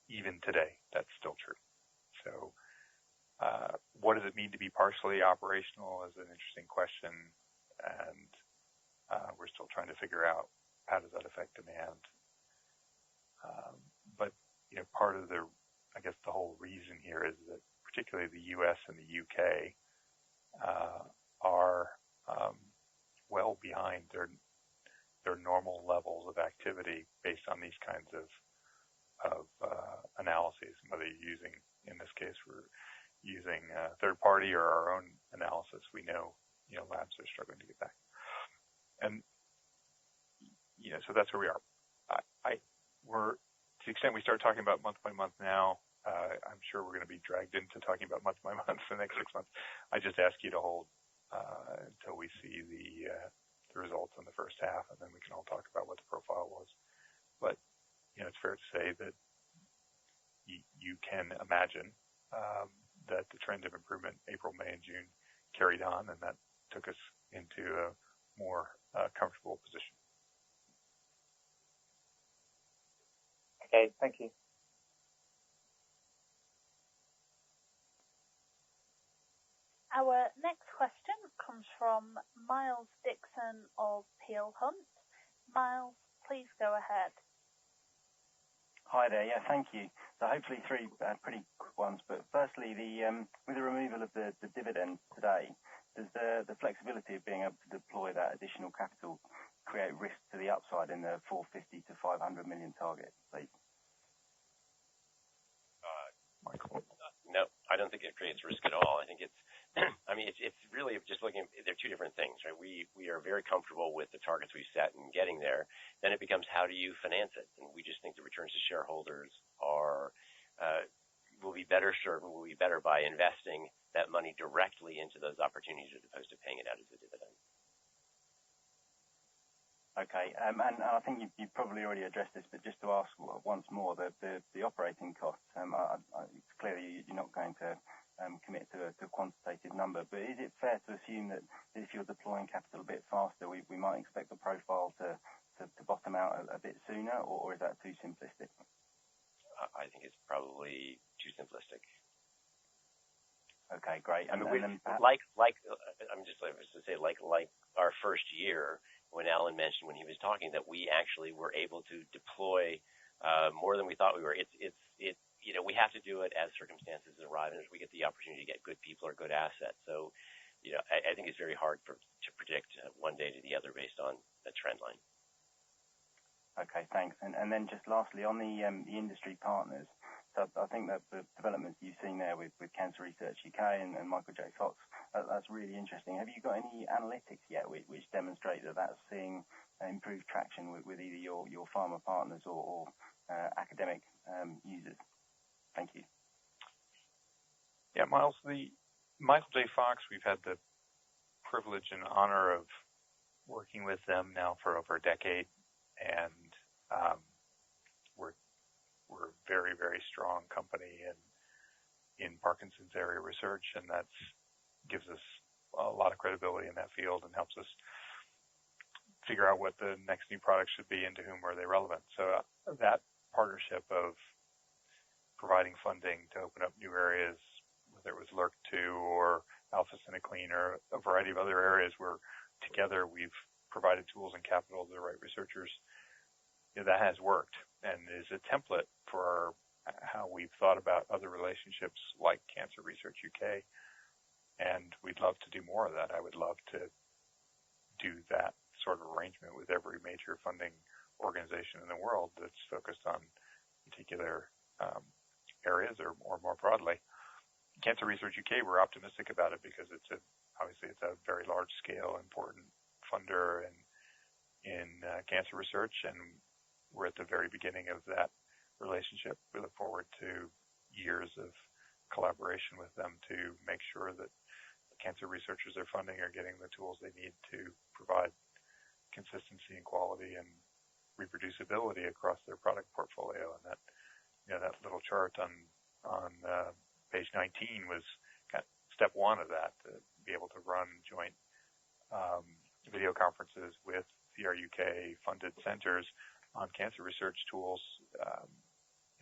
even today, that's still true. So what does it mean to be partially operational is an interesting question. And we're still trying to figure out how does that affect demand. But part of the whole reason here is that particularly the U.S. and the U.K. Are well behind their normal levels of activity based on these kinds of analyses. Whether you're using, in this case, we're using third party or our own analysis, we know labs are struggling to get back. And so that's where we are. We're, to the extent we start talking about month by month now, I'm sure we're going to be dragged into talking about month by month for the next 6 months. I just ask you to hold until we see the results in the first half, and then we can all talk about what the profile was. But it's fair to say that you can imagine that the trend of improvement April, May, and June carried on, and that took us into a more comfortable position. Okay, thank you. Our next question comes from Miles Dixon of Peel Hunt. Miles, please go ahead. Hi there. Yeah, thank you. So hopefully three pretty quick ones. But firstly, with the removal of the dividend today, does the flexibility of being able to deploy that additional capital create risk to the upside in the 450 to 500 million target, please? Michael? No, I don't think it creates risk at all. I think it's really just looking. They're two different things, right? We are very comfortable with the targets we set and getting there. Then it becomes how do you finance it? And we just think the returns to shareholders will be better served and will be better by investing that money directly into those opportunities as opposed to paying it out as a dividend. Okay, and I think you've probably already addressed this, but just to ask once more, the operating costs. Clearly, you're not going to commit to a quantitative number, but is it fair to assume that if you're deploying capital a bit faster, we might expect the profile to bottom out a bit sooner, or is that too simplistic? I think it's probably too simplistic. Okay, great. I'm just to say, like our first year, when Alan mentioned when he was talking that we actually were able to deploy more than we thought we were. We have to do it as circumstances arrive and as we get the opportunity to get good people or good assets. So, I think it's very hard to predict one day to the other based on the trend line. Okay, thanks. And then just lastly, on the industry partners, so I think that the developments you've seen there with Cancer Research UK and Michael J. Fox, that's really interesting. Have you got any analytics yet which demonstrate that that's seeing improved traction with either your pharma partners or academic users? Thank you. Yeah, Miles, the Michael J. Fox, we've had the privilege and honor of working with them now for over a decade, and we're a very, very strong company in Parkinson's area research, and that gives us a lot of credibility in that field and helps us figure out what the next new product should be and to whom are they relevant. So that partnership of providing funding to open up new areas, whether it was LRRK2 or alpha-synuclein or a variety of other areas where together we've provided tools and capital to the right researchers, that has worked and is a template for how we've thought about other relationships like Cancer Research UK, and we'd love to do more of that. I would love to do that sort of arrangement with every major funding organization in the world that's focused on particular areas or more broadly. Cancer Research UK, we're optimistic about it because obviously it's a very large scale, important funder in cancer research, and we're at the very beginning of that relationship. We look forward to years of collaboration with them to make sure that the cancer researchers they're funding are getting the tools they need to provide consistency and quality and reproducibility across their product portfolio. And that little chart on page 19 was kind of step one of that, to be able to run joint video conferences with CRUK funded centers on cancer research tools.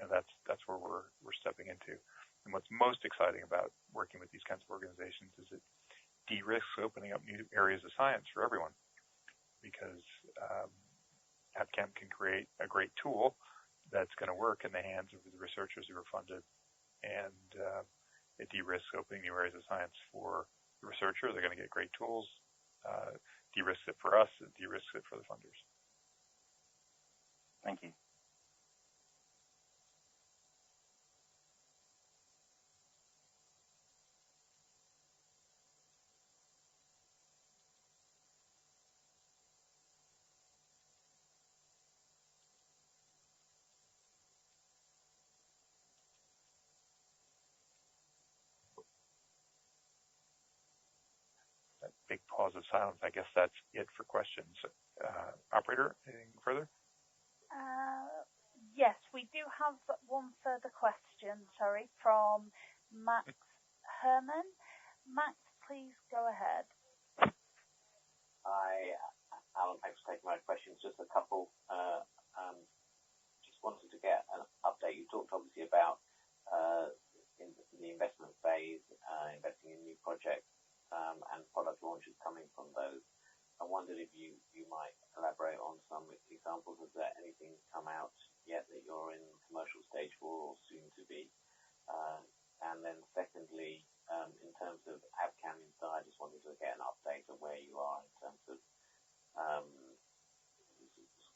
That's where we're stepping into. And what's most exciting about working with these kinds of organizations is it de-risks opening up new areas of science for everyone, because Abcam can create a great tool that's going to work in the hands of the researchers who are funded, and it de-risks opening new areas of science for the researcher. They're going to get great tools, de-risks it for us, and de-risks it for the funders. Thank you. That big pause of silence. I guess that's it for questions. Operator, anything further? Yes, we do have one further question, from Max Herman. Max, please go ahead. Hi, Alan. Thanks for taking my questions. Just a couple. Just wanted to get an update. You talked obviously about in the investment phase, investing in new projects and product launches coming from those. I wondered if you might elaborate on some examples. Has there anything come out yet that you're in commercial stage for or soon to be? And then secondly, in terms of Abcam inside, I just wanted to get an update on where you are in terms of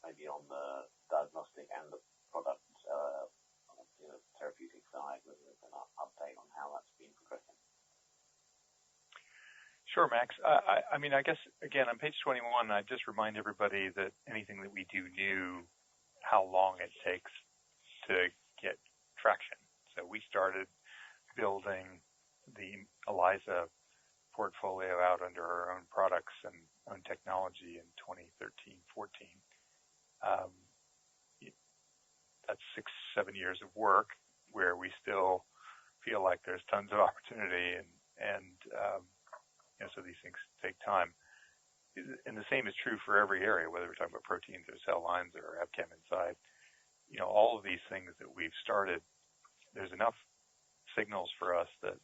maybe on the diagnostic and the product therapeutic side, whether there's an update on how that's been progressing. Sure, Max. I mean, I guess, again, on page 21, I just remind everybody that anything that we do new, how long it takes to get traction. So we started building the ELISA portfolio out under our own products and own technology in 2013-14. That's 6-7 years of work where we still feel like there's tons of opportunity and so these things take time. And the same is true for every area, whether we're talking about proteins or cell lines or Abcam inside. All of these things that we've started, there's enough signals for us that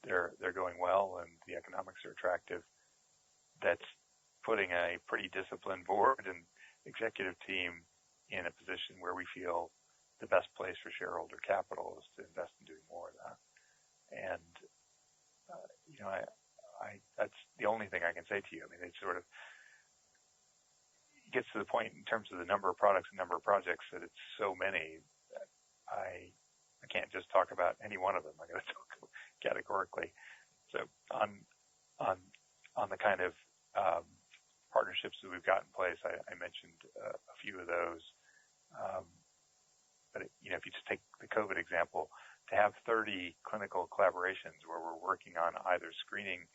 they're going well and the economics are attractive. That's putting a pretty disciplined board and executive team in a position where we feel the best place for shareholder capital is to invest in doing more of that. And that's the only thing I can say to you. I mean, it sort of gets to the point in terms of the number of products and number of projects that it's so many that I can't just talk about any one of them. I'm going to talk categorically. So on the kind of partnerships that we've got in place, I mentioned a few of those. But if you just take the COVID example, to have 30 clinical collaborations where we're working on either screening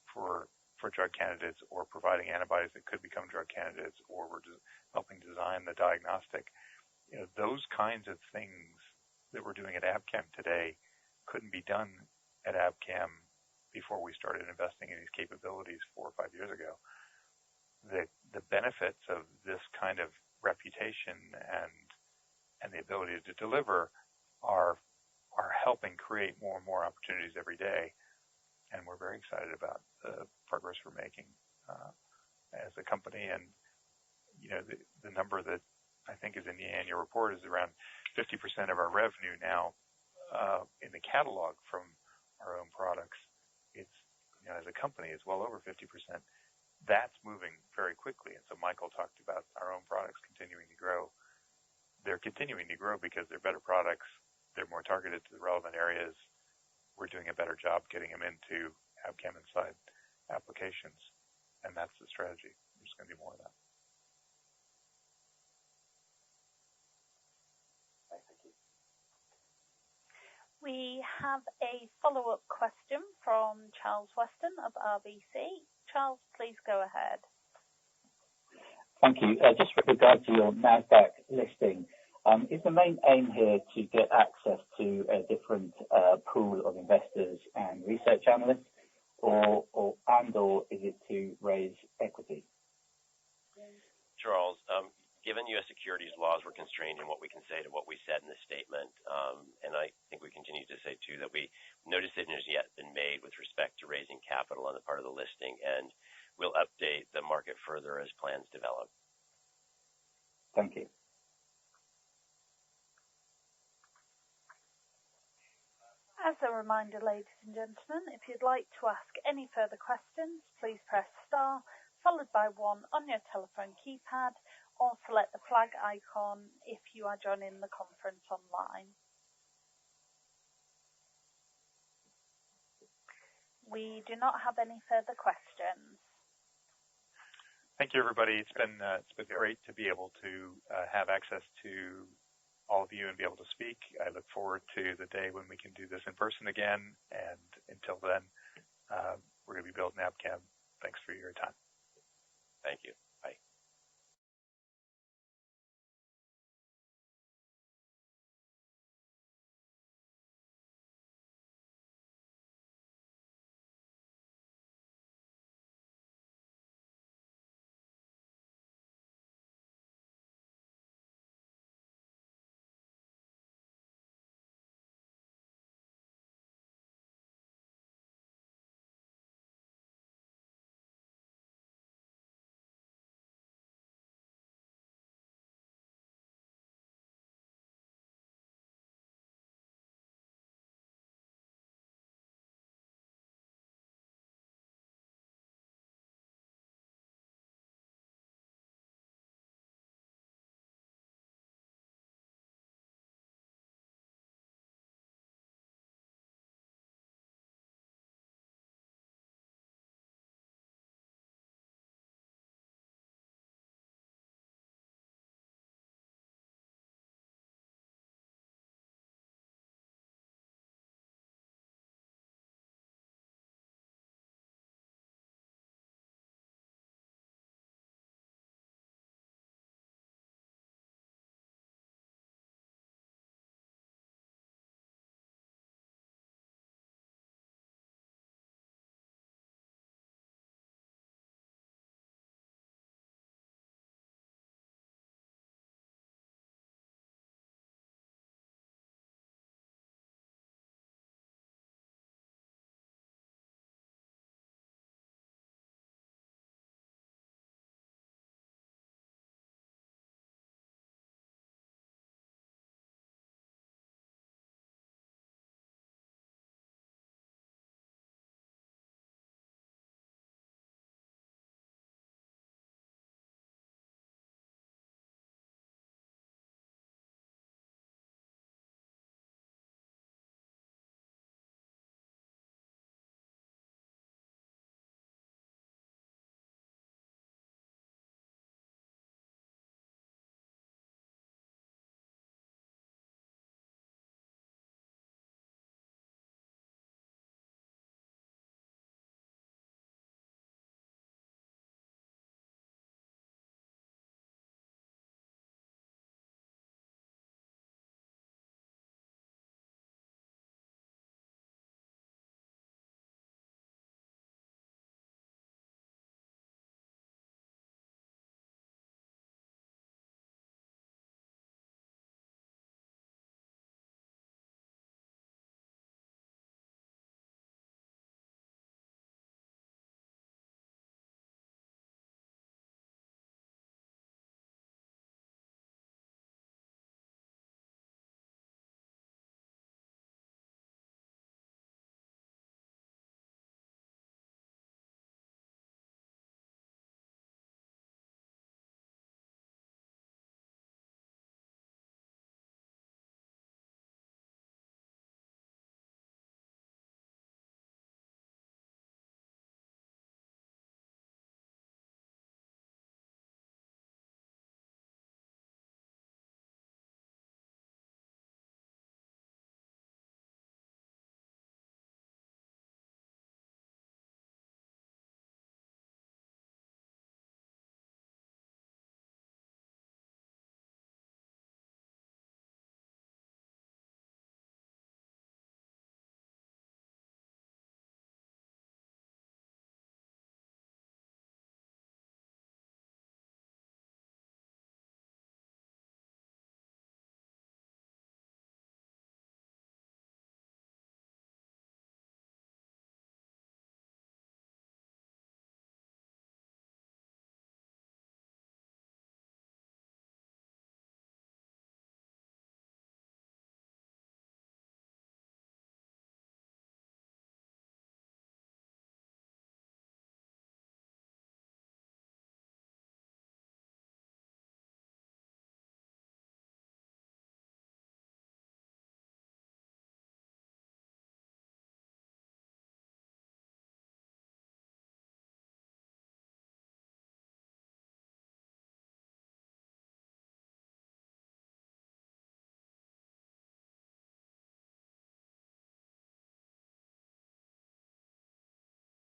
for drug candidates or providing antibodies that could become drug candidates, or we're helping design the diagnostic, those kinds of things that we're doing at Abcam today couldn't be done at Abcam before we started investing in these capabilities 4 or 5 years ago. The benefits of this kind of reputation and the ability to deliver are helping create more and more opportunities every day, and we're very excited about the progress we're making as a company. And the number that I think is in the annual report is around 50% of our revenue now in the catalog from our own products. It's as a company, it's well over 50%. That's moving very quickly. And so Michael talked about our own products continuing to grow. They're continuing to grow because they're better products. They're more targeted to the relevant areas. We're doing a better job getting them into Abcam inside applications. And that's the strategy. There's going to be more of that. Thank you. We have a follow-up question from Charles Weston of RBC. Charles, please go ahead. Thank you. Just with regard to your NASDAQ listing, is the main aim here to get access to a different pool of investors and research analysts, or is it to raise equity? Charles, given U.S. securities laws, we're constrained in what we can say to what we said in the statement. And I think we continue to say, too, that no decision has yet been made with respect to raising capital on the part of the listing, and we'll update the market further as plans develop. Thank you. As a reminder, ladies and gentlemen, if you'd like to ask any further questions, please press star followed by 1 on your telephone keypad, or select the flag icon if you are joining the conference online. We do not have any further questions. Thank you, everybody. It's been great to be able to have access to all of you and be able to speak. I look forward to the day when we can do this in person again. And until then, we're going to be building Abcam. Thanks for your time. Thank you.